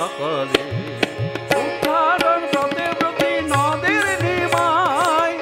সকলে উদ্ধারণ ব্রতে ব্রতী নদের নিমায়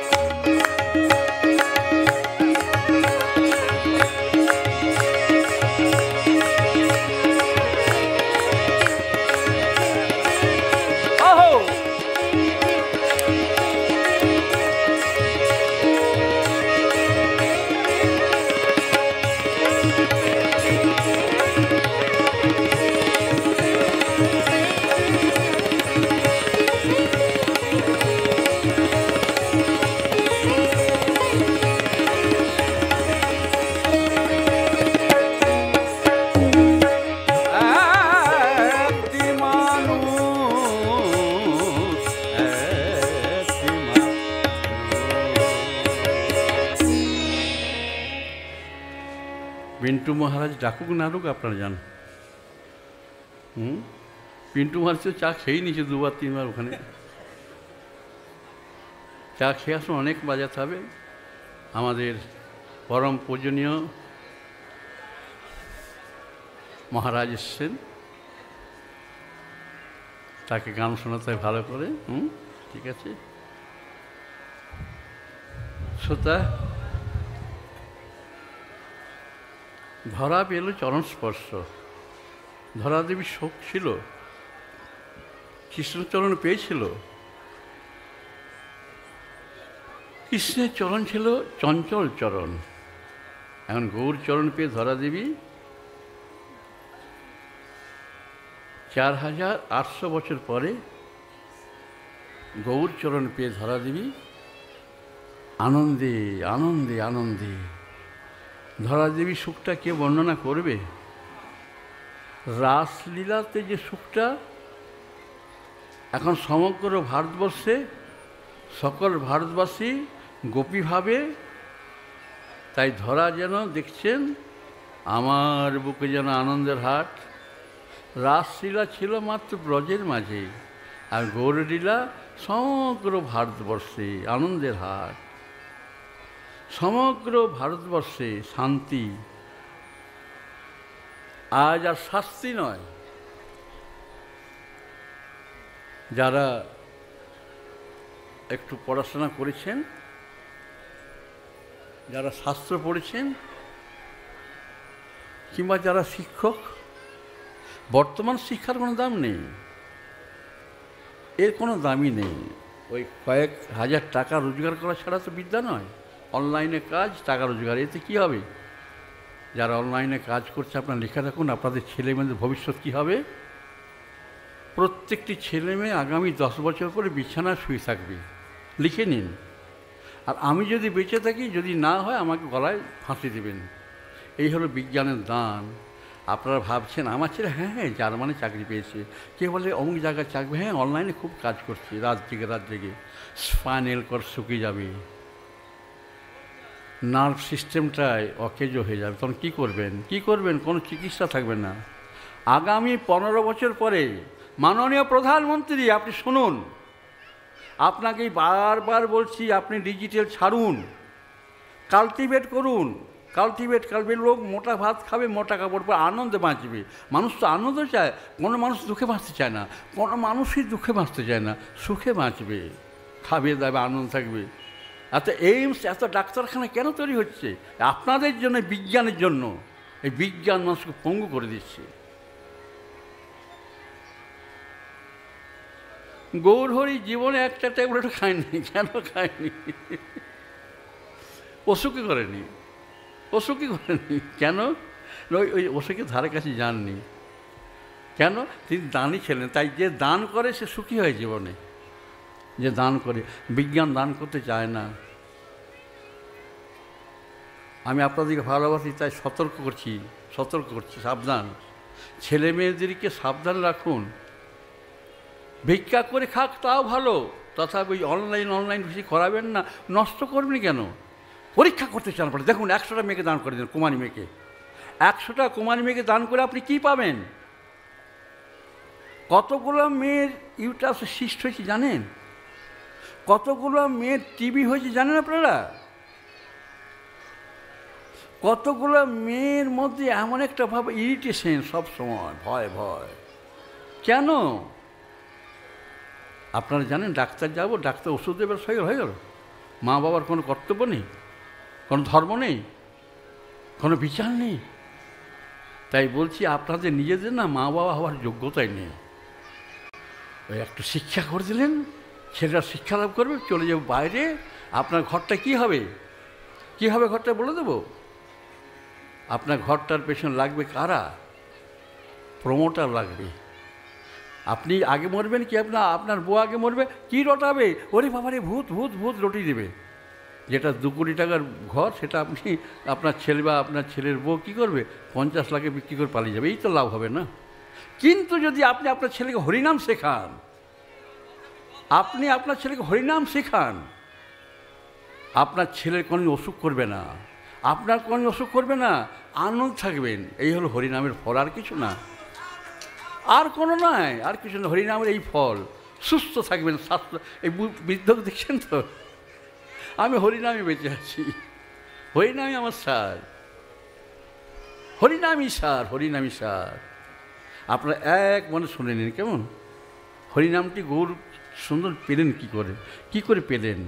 পিন্টু মহারাজ ডাকুক না ডাকুক আপনারা জান। পিন্টু মহারাজ তো চা খেয়েই নিয়েছে দুবার তিনবার, ওখানে চা খেয়ে আসুন, অনেক বাজাতে হবে। আমাদের পরম পূজনীয় মহারাজ এসছেন, তাকে গান শোনাতে হয় ভালো করে। ঠিক আছে শ্রোতা, ধরা পেল চরণ স্পর্শ। ধরাদেবীর শোক ছিল, কৃষ্ণচরণ পেয়েছিল। কৃষ্ণের চরণ ছিল চঞ্চল চরণ, এখন গৌর চরণ পেয়ে ধরাদেবী 4800 বছর পরে গৌর চরণ পেয়ে ধরাদেবী আনন্দে আনন্দে আনন্দে। ধরাদেবী সুখটা কে বর্ণনা করবে? রাসলীলাতে যে সুখটা এখন সমগ্র ভারতবর্ষে সকল ভারতবাসী গোপী ভাবে, তাই ধরা যেন দেখছেন আমার বুকে যেন আনন্দের হাট। রাসলীলা ছিল মাত্র ব্রজের মাঝে, আর গৌরলীলা সমগ্র ভারতবর্ষে আনন্দের হাট। সমগ্র ভারতবর্ষে শান্তি, আজ আর শাস্তি নয়। যারা একটু পড়াশোনা করেছেন, যারা শাস্ত্র পড়েছেন, কিংবা যারা শিক্ষক, বর্তমান শিক্ষার কোনো দাম নেই, এর কোনো দামই নেই। ওই কয়েক হাজার টাকা রোজগার করা ছাড়া তো বিদ্যা নয়। অনলাইনে কাজ, টাকা রোজগার, এতে কী হবে? যারা অনলাইনে কাজ করছে আপনারা লিখে রাখুন, আপনাদের ছেলে মেয়েদের ভবিষ্যৎ কী হবে। প্রত্যেকটি ছেলে মেয়ে আগামী 10 বছর পরে বিছানায় শুয়ে থাকবে, লিখে নিন। আর আমি যদি বেঁচে থাকি, যদি না হয় আমাকে গলায় ফাঁসি দেবেন। এই হলো বিজ্ঞানের দান। আপনারা ভাবছেন আমার ছেলে হ্যাঁ জার্মানি চাকরি পেয়েছে, কে বলে অমুক জায়গায় চাকরি, হ্যাঁ অনলাইনে খুব কাজ করছে, রাত জেগে স্পাইনাল কর্ড শুকিয়ে যাবে, নার্ভ সিস্টেমটায় অকেজ হয়ে যাবে, তখন কী করবেন? কোনো চিকিৎসা থাকবে না। আগামী 15 বছর পরে মাননীয় প্রধানমন্ত্রী, আপনি শুনুন, আপনাকে বারবার বলছি, আপনি ডিজিটাল ছাড়ুন, কাল্টিভেট করুন। কাল্টিভেট লোক মোটা ভাত খাবে, মোটা কাপড় পরে আনন্দে বাঁচবে। মানুষ তো আনন্দ চায়, কোনো মানুষ দুঃখে বাঁচতে চায় না, কোনো মানুষই দুঃখে বাঁচতে চায় না, সুখে বাঁচবে, খাবে দাবে, আনন্দ থাকবে। এত এইমস, এত ডাক্তারখানা কেন তৈরি হচ্ছে? আপনাদের জন্য, বিজ্ঞানের জন্য। এই বিজ্ঞান মানুষকে পঙ্গু করে দিচ্ছে। গৌরহরি জীবনে একটা ট্যাবলেটও খায়নি। কেন খায়নি? অসুখে করেনি, কেন? ওই অসুখের ধারে কাছে যাননি। কেন? তিনি দানই ছিলেন। তাই যে দান করে সে সুখী হয় জীবনে, যে দান করে। বিজ্ঞান দান করতে চায় না। আমি আপনাদেরকে ভালোবাসি, তাই সতর্ক করছি, সাবধান। ছেলে মেয়েদেরকে সাবধান রাখুন। ভিক্ষা করে খাক তাও ভালো, তথাপি ওই অনলাইন বেশি করাবেন না। নষ্ট করবেন কেন? পরীক্ষা করতে চান পড়ে দেখুন, 100টা মেয়েকে দান করে দেন, কুমারী মেয়েকে। 100টা কুমারী মেয়েকে দান করে আপনি কি পাবেন? কতগুলো মেয়ের ইউটারাসে সিস্ট হয়েছে জানেন? কতগুলো মেয়ের টিবি হয়েছে জানেন আপনারা? কতগুলো মেয়ের মধ্যে এমন একটা ভাব, ইরিটেশন, সব সময় ভয়। কেন? আপনারা জানেন ডাক্তার যাব, ডাক্তার ওষুধ দেবে, হয়ে গেল। মা বাবার কোনো কর্তব্য নেই, কোনো ধর্ম নেই, কোনো বিচার নেই। তাই বলছি আপনাদের নিজেদের না মা বাবা হওয়ার যোগ্যতাই নেই। ওই একটু শিক্ষা করে দিলেন, ছেলেরা শিক্ষা লাভ করবে, চলে যাবে বাইরে। আপনার ঘরটা কি হবে? কি হবে ঘরটা বলে দেবো? আপনার ঘরটার পেছনে লাগবে কারা? প্রমোটার লাগবে। আপনি আগে মরবেন কি আপনার বউ আগে মরবে, কি রটাবে? ওরে বাবারে ভূত ভূত ভূত রটিয়ে দেবে। যেটা 2 কোটি টাকার ঘর, সেটা আপনি আপনার ছেলে বা আপনার ছেলের বউ কী করবে? 50 লাখে বিক্রি করে পালিয়ে যাবে। এই তো লাভ হবে না। কিন্তু যদি আপনি আপনার ছেলেকে হরিনাম শেখান, আপনি আপনার ছেলেকে হরিনাম শেখান, আপনার ছেলের কোনো অসুখ করবে না, আপনার কোনো অসুখ করবে না, আনন্দ থাকবেন। এই হলো হরিনামের ফল, আর কিছু না, আর কোনো নয়, আর কিছু না। হরিনামের এই ফল, সুস্থ থাকবেন, স্বাস্থ্য। এই বৃদ্ধকে দেখছেন তো, আমি হরিনামে বেঁচে আছি, হরিনামই আমার সার, হরিনামই সার, হরিনামই সার। আপনারা এক মনে শুনে নিন কেমন? হরিনামটি গৌর সুন্দর পেলেন কি করে পেলেন?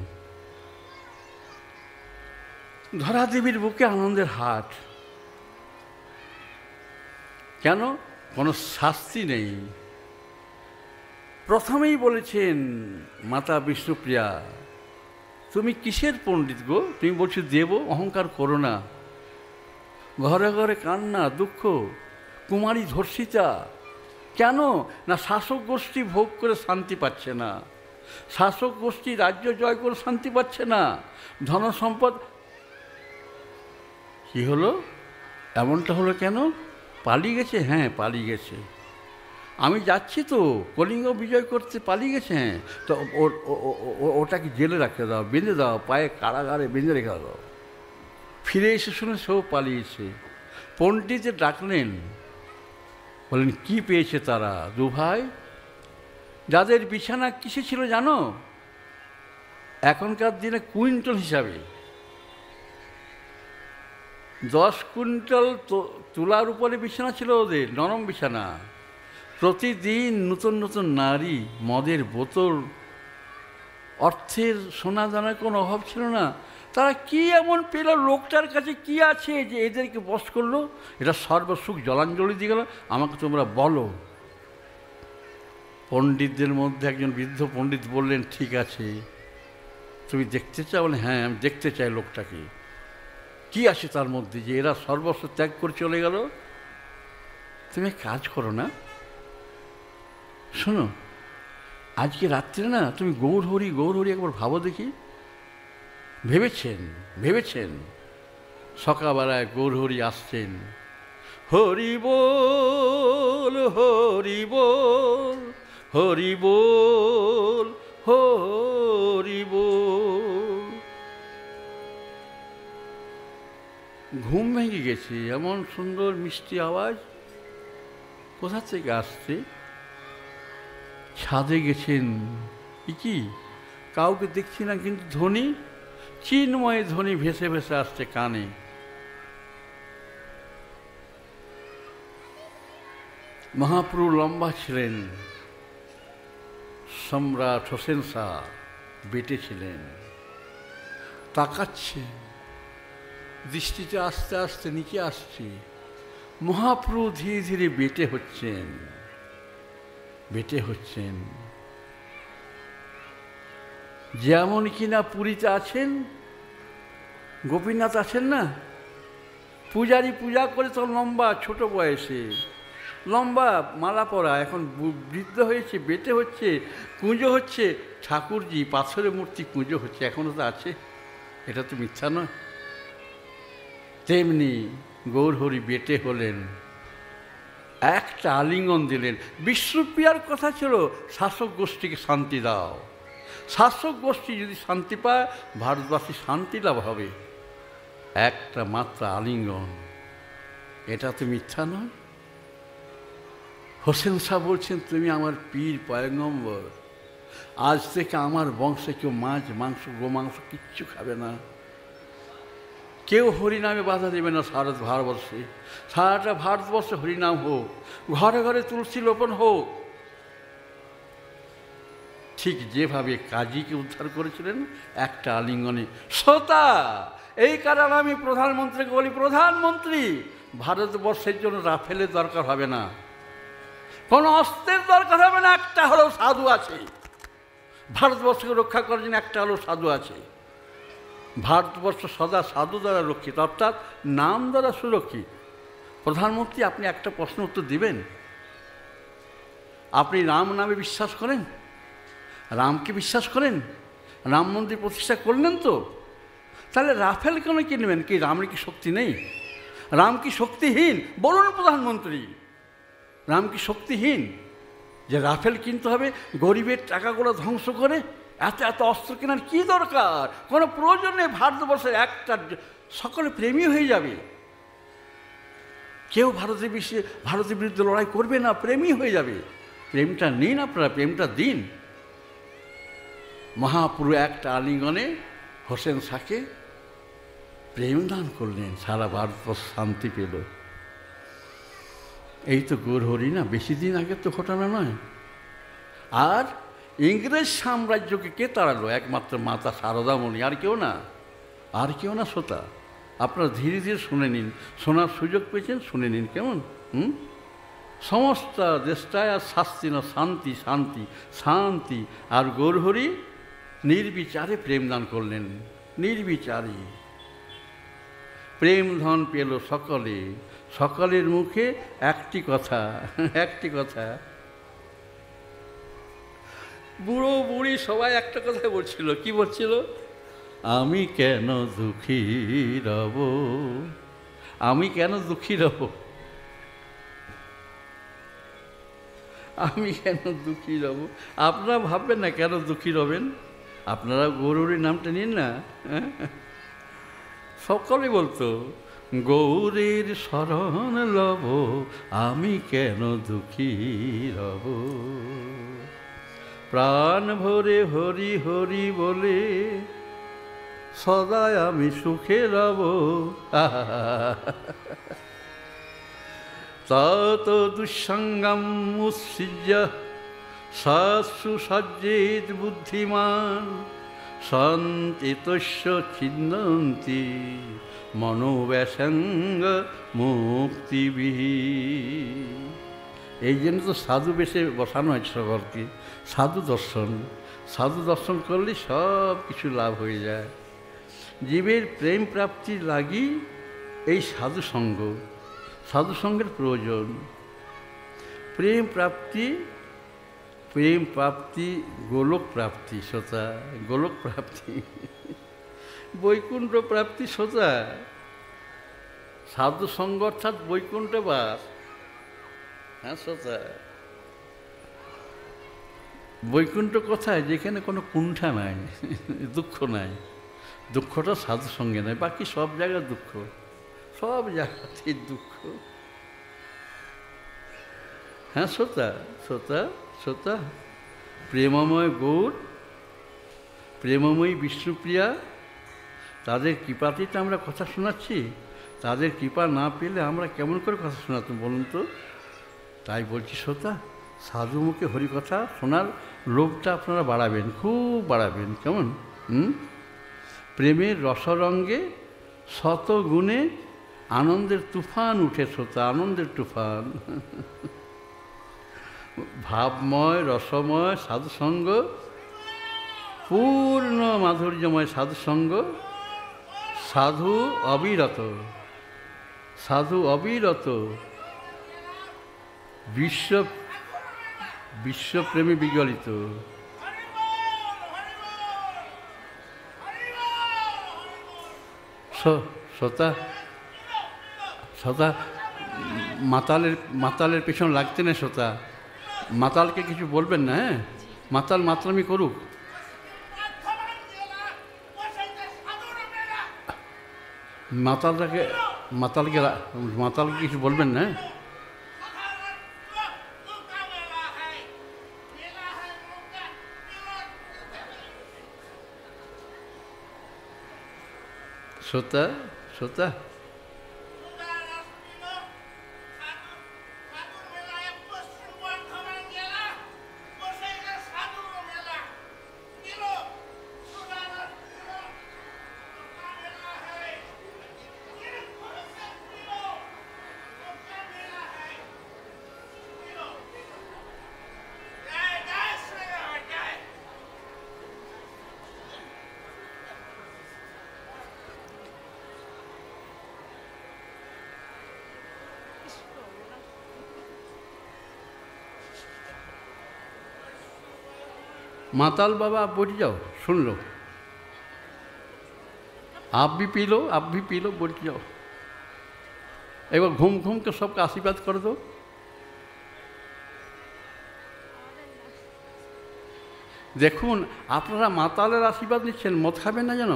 ধরা দেবীর বুকে আনন্দের হাট। কেন? কোনো শাস্তি নেই। প্রথমেই বলেছেন মাতা বিষ্ণুপ্রিয়া, তুমি কিসের পণ্ডিত গো? তুমি বলছো দেব, অহংকার করো না। ঘরে ঘরে কান্না, দুঃখ, কুমারী ধর্ষিতা। কেন না? শাসক গোষ্ঠী ভোগ করে শান্তি পাচ্ছে না, শাসক গোষ্ঠী রাজ্য জয় করে শান্তি পাচ্ছে না, ধনসম্পদ। কী হলো? এমনটা হলো কেন? পালিয়ে গেছে। হ্যাঁ, পালিয়ে গেছে। আমি যাচ্ছি তো কলিঙ্গ বিজয় করতে, পালিয়ে গেছে। হ্যাঁ, তো ওটাকে জেলে রাখতে দাও, বেঁধে দাও, পায়ে কারাগারে বেঁধে রেখে দাও। ফিরে এসে শুনে সেও পালিয়েছে। পণ্ডিতে ডাকলেন, বলেন কি পেয়েছে তারা? 2 ভাই, যাদের বিছানা কিসে ছিল জানো? এখনকার দিনে কুইন্টাল হিসাবে। 10 কুইন্টাল তুলার উপরে বিছানা ছিল ওদের, নরম বিছানা। প্রতিদিন নতুন নতুন নারী, মদের বোতল, অর্থের সোনা দানার কোনো অভাব ছিল না। তারা কি এমন পেল? লোকটার কাছে কি আছে যে এদেরকে বশ করলো? এটা সর্বসুখ জলাঞ্জলি দিয়ে গেল। আমাকে তোমরা বলো। পণ্ডিতদের মধ্যে একজন বৃদ্ধ পণ্ডিত বললেন, ঠিক আছে, তুমি দেখতে চাও? বলে হ্যাঁ, আমি দেখতে চাই লোকটাকে। কি আছে তার মধ্যে যে এরা সর্বস্ব ত্যাগ করে চলে গেল? তুমি কাজ করো না, শোনো, আজকে রাত্রে না তুমি গৌর হরি একবার ভাবো দেখি। ভেবেছেন সকালবেলায় গৌর হরি আসছেন। হরি বল, হরি বল, হরি বল, হরি বল। ঘুম ভেঙে গেছে, এমন সুন্দর মিষ্টি আওয়াজ কোথা থেকে আসছে? ছাদে গেছেন, কি কাউকে দেখছি না, কিন্তু ধ্বনি, চিন্ময় ধ্বনি ভেসে ভেসে আসছে কানে। মহাপ্রভু লম্বা ছিলেন, সম্রাট হোসেন শাহ বেটে ছিলেন। তাকাচ্ছে, দৃষ্টিতে আস্তে আস্তে নিচে আসছে। মহাপ্রভু ধীরে ধীরে বেটে হচ্ছেন। যেমন কিনা পুরীতে আছেন, গোপীনাথ আছেন না, পূজারি পূজা করে তো লম্বা, ছোট বয়সে লম্বা মালা পরা, এখন বৃদ্ধ হয়েছে, বেটে হচ্ছে, কুঁজো হচ্ছে। ঠাকুরজি পাথরের মূর্তি কুঁজো হচ্ছে, এখনও তো আছে, এটা তো মিথ্যা নয়। তেমনি গৌরহরি বেটে হলেন, একটা আলিঙ্গন দিলেন। বিষ্ণুপ্রিয়ার কথা ছিল শাসক গোষ্ঠীকে শান্তি দাও। শাসক গোষ্ঠী যদি শান্তি পায়, ভারতবাসী শান্তি লাভ হবে। একটা মাত্র আলিঙ্গন, এটা তো মিথ্যা নয়। হোসেন শাহ বলছেন, তুমি আমার পীর পয়গম্বর, আজ থেকে আমার বংশে কেউ মাছ মাংস গোমাংস কিচ্ছু খাবে না, কেউ হরিনামে বাধা দেবে না। সারাটা ভারতবর্ষে হরিনাম হোক, ঘরে ঘরে তুলসী লোপন হোক, ঠিক যেভাবে কাজীকে উদ্ধার করেছিলেন একটা আলিঙ্গনে। শ্রোতা, এই কারণে আমি প্রধানমন্ত্রীকে বলি, প্রধানমন্ত্রী, ভারতবর্ষের জন্য রাফেলের দরকার হবে না, কোনো অস্ত্রের দরকার হবে না, একটা হলেও সাধু আছে। ভারতবর্ষকে রক্ষা করার জন্য একটা হলেও সাধু আছে। ভারতবর্ষ সদা সাধু দ্বারা রক্ষিত, অর্থাৎ নাম দ্বারা সুরক্ষিত। প্রধানমন্ত্রী, আপনি একটা প্রশ্ন উত্তর দিবেন, আপনি রাম নামে বিশ্বাস করেন? রামকে বিশ্বাস করেন? রাম মন্দির প্রতিষ্ঠা করলেন তো? তাহলে রাফেল কেন কিনবেন? কি রামের কি শক্তি নেই? রাম কি শক্তিহীন? বলুন প্রধানমন্ত্রী, রাম কি শক্তিহীন যে রাফেল কিনতে হবে? গরিবের টাকাগুলো ধ্বংস করে এত এত অস্ত্র কেনার কী দরকার? কোনো প্রয়োজন নেই। ভারতবর্ষের একটা সকলে প্রেমী হয়ে যাবে, কেউ ভারতের বিরুদ্ধে লড়াই করবে না, প্রেমী হয়ে যাবে। প্রেমটা নিন আপনারা, প্রেমটা দিন। মহাপুরু একটা আলিঙ্গনে হোসেন শাহকে প্রেম দান করলেন, সারা ভারতবর্ষ শান্তি পেল। এই তো গৌরহরি না, বেশি দিন আগের তো ঘটনা নয়। আর ইংরেজ সাম্রাজ্যকে কে তাড়ালো? একমাত্র মাতা সারদামণি, আর কেউ না, আর কেউ না। শ্রোতা, আপনারা ধীরে ধীরে শুনে নিন, শোনার সুযোগ পেয়েছেন, শুনে নিন কেমন। সমস্ত দেশটায় আর শাস্তি না, শান্তি শান্তি শান্তি। আর গৌরহরি নির্বিচারে প্রেম দান করলেন, নির্বিচারে প্রেম ধন পেল সকলে। সকলের মুখে একটি কথা, একটি কথা। বুড়ো বুড়ি সবাই একটা কথা বলছিল। কি বলছিল? আমি কেন দুঃখী রব, আমি কেন দুঃখী রব, আমি কেন দুঃখী রব। আপনারা ভাববেন না কেন দুঃখী রবেন, আপনারা গৌরীর নামটা নিন না। সকলে বলতো, গৌরীর শরণ লব, আমি কেন দুঃখী রব। প্রাণ ভরে হরি হরি বলে সদাই আমি সুখে রব। তত দুঃসঙ্গম উৎসৃজ্য সৎসু সজ্জিত বুদ্ধিমান সন্তিতস্য ছিন্দন্তি মনোব্যাসঙ্গ মুক্তিবিহি। এই জন্য তো সাধু বেশে বসানো হয়েছে সকলকে। সাধু দর্শন, সাধু দর্শন করলে সব কিছু লাভ হয়ে যায়। জীবের প্রেম প্রাপ্তির লাগি এই সাধু সঙ্গ, সাধু সঙ্গের প্রয়োজন। প্রেম প্রাপ্তি, প্রেম প্রাপ্তি গোলক প্রাপ্তি। শ্রোতা, গোলক প্রাপ্তি, বৈকুণ্ঠ প্রাপ্তি। শ্রোতা, সাধু সঙ্গ অর্থাৎ বৈকুণ্ঠ বাস। হ্যাঁ শ্রোতা, বৈকুণ্ঠ কোথায়? যেখানে কোনো কুণ্ঠা নাই, দুঃখ নাই। দুঃখটা সাধু সঙ্গে নাই, বাকি সব জায়গায় দুঃখ, সব জায়গাতেই দুঃখ। হ্যাঁ শ্রোতা, শ্রোতা, শ্রোতা, প্রেমময় গৌর, প্রেমময়ী বিষ্ণুপ্রিয়া, তাদের কৃপাতেই তো আমরা কথা শোনাচ্ছি। তাদের কৃপা না পেলে আমরা কেমন করে কথা শোনাতাম বলুন তো? তাই বলছি শ্রোতা, সাধু মুখে হরিকথা শোনার লোভটা আপনারা বাড়াবেন, খুব বাড়াবেন কেমন। প্রেমের রসরঙ্গে শত গুণে আনন্দের তুফান উঠে। শ্রোতা, আনন্দের তুফান। ভাবময় রসময় সাধুসঙ্গ, পূর্ণ মাধুর্যময় সাধুসঙ্গ, সাধু অবিরত, সাধু অবিরত, বিশ্বপ্রেমে বিগলিত। শ্রোতা, শ্রোতা, মাতালের পেছন লাগতে না। শ্রোতা, মাতালকে কিছু বলবেন না। হ্যাঁ, মাতাল মাতলামি করুক, মাতালকে কিছু বলবেন না। শ্রোতা, শ্রোতা, माताल बाबा बोल जाओ, सुन लो, आप भी पी लो, बोल जाओ। एक बार घूम घूम के सबका आशीर्वाद कर दो। দেখুন আপনারা মাতালের আশীর্বাদ নিচ্ছেন, মদ খাবেন না যেন।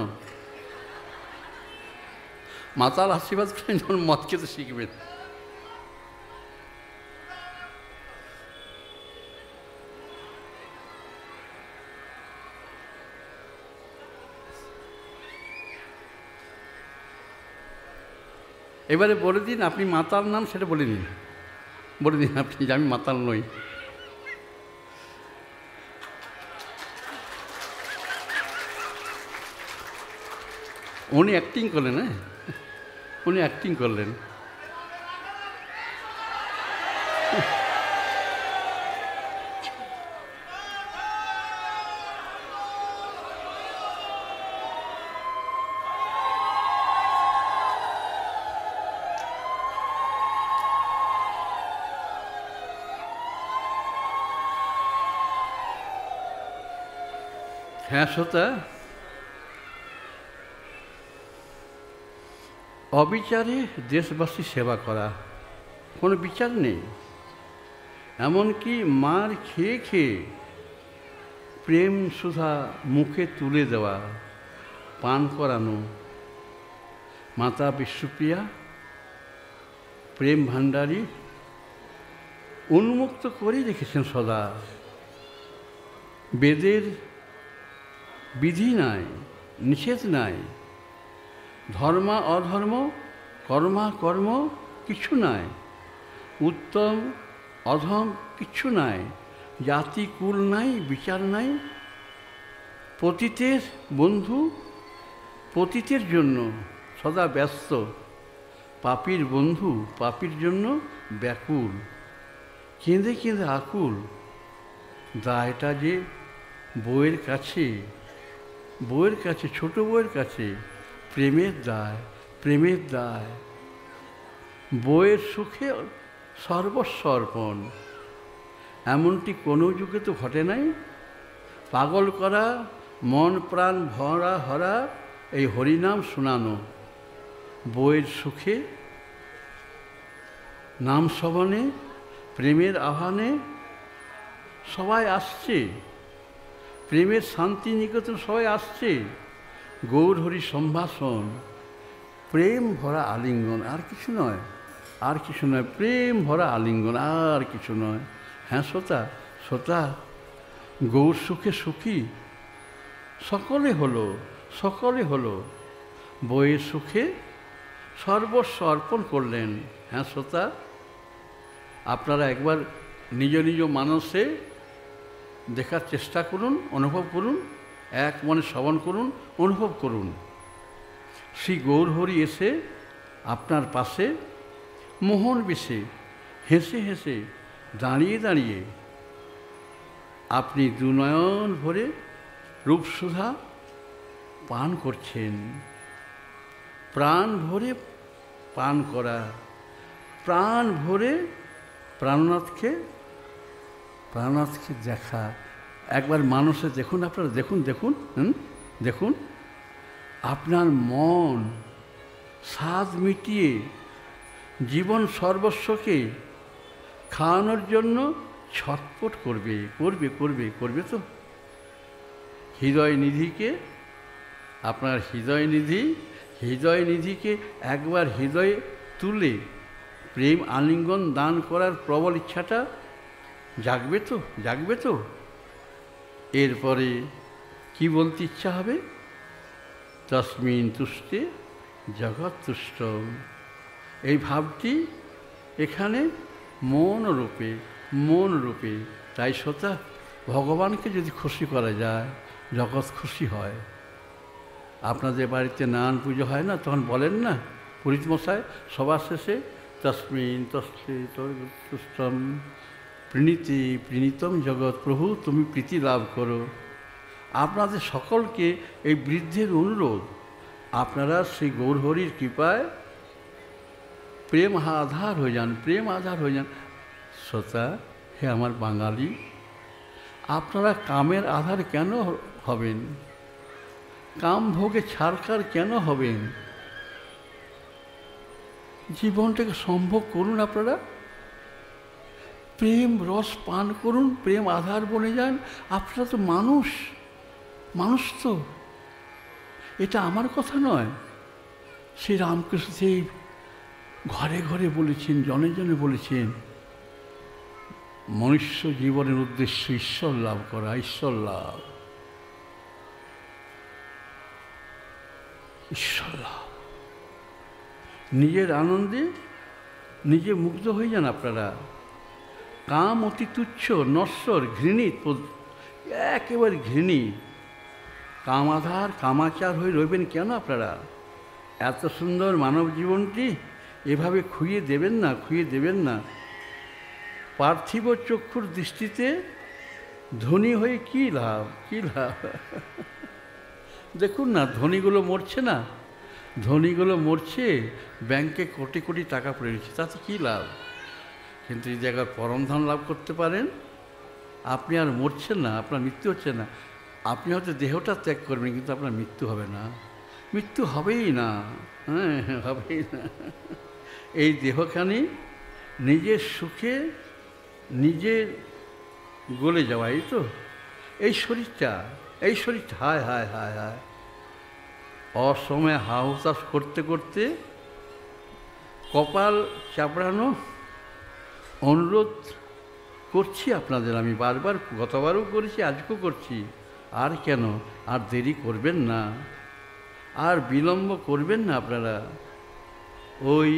মাতাল আশীর্বাদ করেন যখন মদ খেতে শিখবেন। এবারে বলে দিন আপনি মাতাল নাম, সেটা বলে দিন, বলে দিন আপনি যে আমি মাতাল নই। উনি অ্যাক্টিং করলেন, হ্যাঁ উনি অ্যাক্টিং করলেন। হ্যাঁ শ্রোতা, অবিচারে দেশবাসী সেবা করা, কোনো বিচার নেই। এমনকি মার খেয়ে খেয়ে প্রেম সুধা মুখে তুলে দেওয়া, পান করানো। মাতা বিশ্বপ্রিয়া প্রেম ভাণ্ডারী উন্মুক্ত করেই রেখেছেন সদা। বেদের বিধি নাই, নিষেধ নাই, ধর্মা অধর্ম, কর্মা কর্ম কিছু নাই, উত্তম অধম কিছু নাই, জাতি কুল নাই, বিচার নাই। পতিতের বন্ধু পতিতের জন্য সদা ব্যস্ত, পাপীর বন্ধু পাপীর জন্য ব্যাকুল, কেঁদে কেঁদে আকুল। দায়টা যে বউয়ের কাছে, বউয়ের কাছে, ছোট বউয়ের কাছে, প্রেমের দায়, প্রেমের দায়। বউয়ের সুখে সর্বস্ব অর্পণ, এমনটি কোনো যুগে তো ঘটে নাই। পাগল করা, মন প্রাণ ভরা হরা এই হরিনাম শোনানো। বউয়ের সুখে নাম শ্রবণে, প্রেমের আহ্বানে সবাই আসছে, প্রেমের শান্তি নিকেতন সবাই আসছে। গৌর হরি সম্ভাষণ, প্রেম ভরা আলিঙ্গন, আর কিছু নয়, আর কিছু নয়, প্রেম ভরা আলিঙ্গন, আর কিছু নয়। হ্যাঁ শ্রোতা, শ্রোতা গৌর সুখে সুখী সকলে হলো, সকলে হলো। বইয়ের সুখে সর্বস্ব অর্পণ করলেন। হ্যাঁ শ্রোতা, আপনারা একবার নিজ নিজ মানসে দেখার চেষ্টা করুন, অনুভব করুন, এক মনে শ্রবণ করুন, অনুভব করুন। শ্রী গৌরহরি এসে আপনার পাশে মোহন বেশে হেসে হেসে দাঁড়িয়ে দাঁড়িয়ে আপনি দুনয়ন ভরে রূপসুধা পান করছেন। প্রাণ ভরে পান করা, প্রাণ ভরে প্রাণনাথকে দেখা। একবার মানুষে দেখুন, আপনারা দেখুন, দেখুন, দেখুন আপনার মন স্বাদ মিটিয়ে জীবন সর্বস্বকে খাওয়ানোর জন্য ছটফট করবে, করবে করবে করবে। তো হৃদয় নিধিকে, আপনার হৃদয় নিধিকে একবার হৃদয়ে তুলে প্রেম আলিঙ্গন দান করার প্রবল ইচ্ছাটা জাগবে তো, জাগবে তো। এরপরে কি বলতে ইচ্ছা হবে? তস্মিন তুষ্টে জগৎ তুষ্ট। এই ভাবটি এখানে মনরূপে, মনরূপে। তাই শ্রোতা, ভগবানকে যদি খুশি করা যায়, জগৎ খুশি হয়। আপনাদের বাড়িতে নারায়ণ পুজো হয় না, তখন বলেন না পুরোহিত মশাই সবার শেষে তস্মিন তস্তে তুষ্টম প্রীণীতি প্রীণীতম জগৎ, প্রভু তুমি প্রীতি লাভ করো। আপনাদের সকলকে এই বৃদ্ধের অনুরোধ, আপনারা শ্রী গৌরহরির কৃপায় প্রেম আধার হয়ে যান, প্রেম আধার হয়ে যান। শ্রোতা, হে আমার বাঙালি, আপনারা কামের আধার কেন হবেন? কাম ভোগে ছাড়কার কেন হবেন? জীবনটাকে সম্ভব করুন। আপনারা প্রেম রস পান করুন, প্রেম আধার বনে যান। আপনারা তো মানুষ, মানুষ তো, এটা আমার কথা নয়। শ্রী রামকৃষ্ণ দেব ঘরে ঘরে বলেছেন, জনে জনে বলেছেন, মনুষ্য জীবনের উদ্দেশ্য ঈশ্বর লাভ করা, ঈশ্বর লাভ, ঈশ্বর লাভ। নিজের আনন্দে নিজে মুগ্ধ হয়ে যান আপনারা। কাম অতি তুচ্ছ, নশ্বর, ঘৃণিত, একেবারে ঘৃণী। কামাধার কামাচার হয়ে রইবেন কেন আপনারা? এত সুন্দর মানব জীবনটি এভাবে খুইয়ে দেবেন না, খুইয়ে দেবেন না। পার্থিব চক্ষুর দৃষ্টিতে ধনী হয়ে কী লাভ, কী লাভ? দেখুন না, ধনীগুলো মরছে না, ধনীগুলো মরছে, ব্যাংকে কোটি কোটি টাকা পড়ে গেছে, তাতে কী লাভ? কিন্তু এই জায়গায় পরমধন লাভ করতে পারেন, আপনি আর মরছেন না, আপনার মৃত্যু হচ্ছে না। আপনি হয়তো দেহটা ত্যাগ করবেন, কিন্তু আপনার মৃত্যু হবে না, মৃত্যু হবেই না, হ্যাঁ হবেই না। এই দেহখানি নিজের সুখে নিজের গলে যাওয়া, এই তো এই শরীরটা, এই শরীরটা, হায় হায় হায় হায়, অসময়ে হাহুতাশ করতে করতে কপাল চাপড়ানো। অনুরোধ করছি আপনাদের, আমি বারবার, গতবারও করেছি, আজকেও করছি, আর কেন, আর দেরি করবেন না, আর বিলম্ব করবেন না আপনারা। ওই